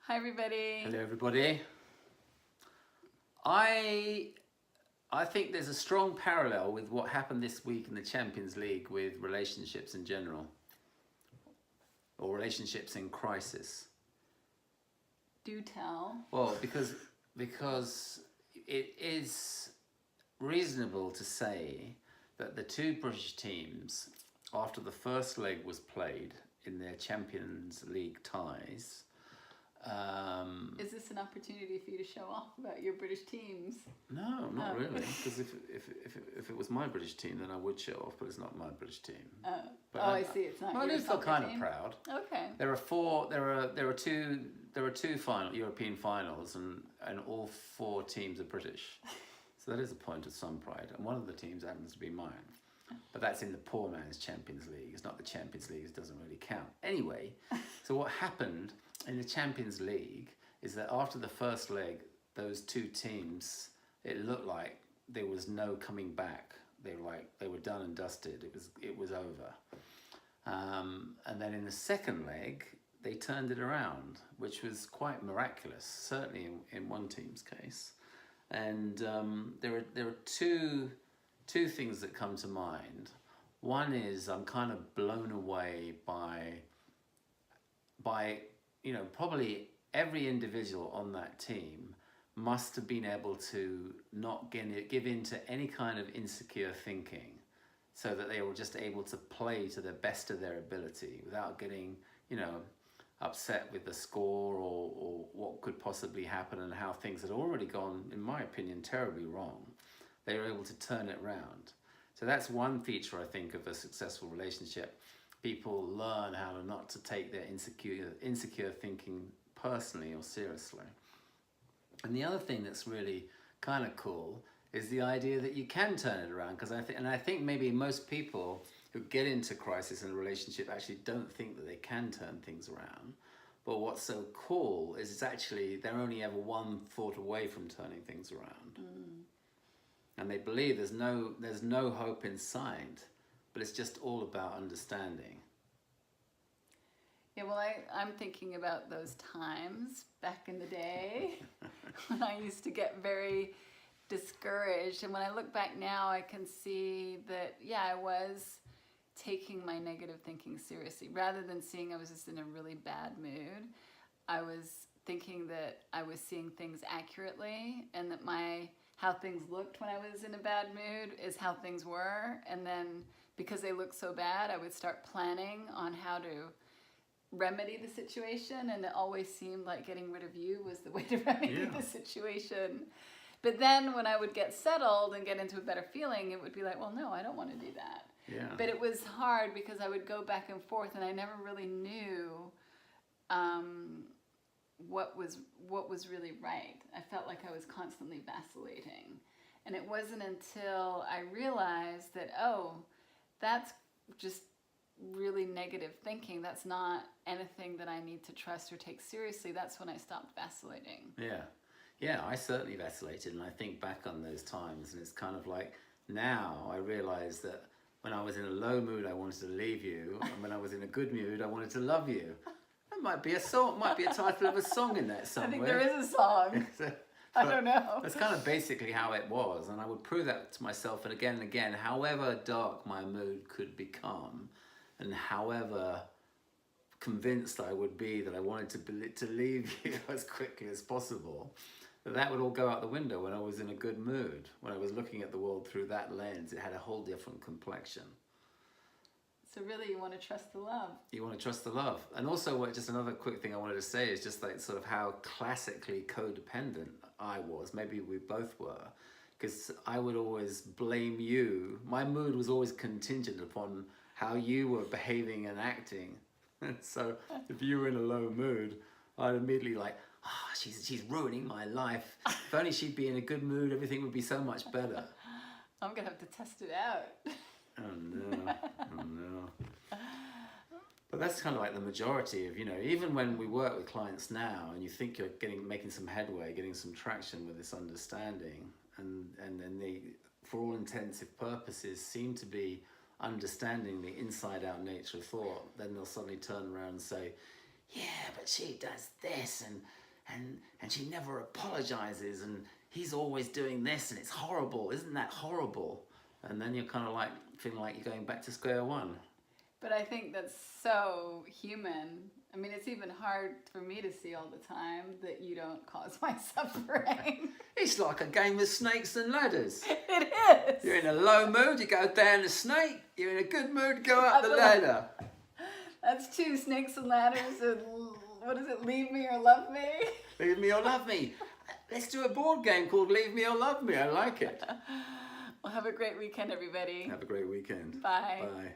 Hi everybody. Hello everybody. I think there's a strong parallel with what happened this week in the Champions League with relationships in general, or relationships in crisis. Do tell. Well, because it is reasonable to say that the two British teams, after the first leg was played in their Champions League ties, is this an opportunity for you to show off about your British teams? no, not really. Because if it was my British team, then I would show off. But it's not my British team. But I see. It's not. Well, I your do feel soccer kind team. of proud. Okay. There are two European finals, and all four teams are British. So that is a point of some pride. And one of the teams happens to be mine. But that's in the poor man's Champions League. It's not the Champions League. It doesn't really count. Anyway, so what happened in the Champions League is that after the first leg, those two teams, it looked like there was no coming back. They were done and dusted. It was over. And then in the second leg, they turned it around, which was quite miraculous, certainly in one team's case. And there are two things that come to mind. One is I'm kind of blown away by probably every individual on that team must have been able to not give in to any kind of insecure thinking, so that they were just able to play to the best of their ability without getting upset with the score or what could possibly happen and how things had already gone, in my opinion, terribly wrong. They were able to turn it around. So that's one feature, I think, of a successful relationship. People learn how not to take their insecure thinking personally or seriously. And the other thing that's really kind of cool is the idea that you can turn it around, because I think maybe most people who get into crisis in a relationship actually don't think that they can turn things around. But what's so cool is it's actually they're only ever one thought away from turning things around. And they believe there's no hope in sight, but it's just all about understanding. Yeah, well, I'm thinking about those times back in the day when I used to get very discouraged. And when I look back now, I can see that, yeah, I was taking my negative thinking seriously. Rather than seeing I was just in a really bad mood, I was thinking that I was seeing things accurately, and that how things looked when I was in a bad mood is how things were. And then because they looked so bad, I would start planning on how to remedy the situation, and it always seemed like getting rid of you was the way to remedy the situation. But then when I would get settled and get into a better feeling, it would be like, well, no, I don't want to do that. Yeah. But it was hard because I would go back and forth, and I never really knew what was really right. I felt like I was constantly vacillating. And it wasn't until I realized that, oh, that's just really negative thinking. That's not anything that I need to trust or take seriously. That's when I stopped vacillating. Yeah, I certainly vacillated, and I think back on those times, and it's kind of like now I realize that when I was in a low mood, I wanted to leave you, and when I was in a good mood, I wanted to love you. That might be a song, might be a title of a song in there somewhere. I think there is a song. I don't know. That's kind of basically how it was, and I would prove that to myself and again, however dark my mood could become, and however convinced I would be that I wanted to leave you as quickly as possible, that would all go out the window when I was in a good mood. When I was looking at the world through that lens, it had a whole different complexion. So really, you want to trust the love. You want to trust the love. And also, just another quick thing I wanted to say is just like sort of how classically codependent I was. Maybe we both were. Because I would always blame you. My mood was always contingent upon how you were behaving and acting. So if you were in a low mood, I'd immediately like, she's ruining my life. If only she'd be in a good mood, everything would be so much better. I'm going to have to test it out. Oh no. But that's kind of like the majority of, even when we work with clients now and you think you're making some headway, getting some traction with this understanding, and then they, for all intensive purposes, seem to be understanding the inside out nature of thought, then they'll suddenly turn around and say, yeah, but she does this and she never apologizes and he's always doing this and it's horrible. Isn't that horrible? And then you're kind of like feeling like you're going back to square one. But I think that's so human. I mean, it's even hard for me to see all the time that you don't cause my suffering. It's like a game of snakes and ladders. It is. You're in a low mood, you go down the snake. You're in a good mood, go up the ladder. That's 2 snakes and ladders and what is it, leave me or love me? Leave me or love me. Let's do a board game called Leave Me or Love Me. I like it. Well, have a great weekend, everybody. Have a great weekend. Bye. Bye.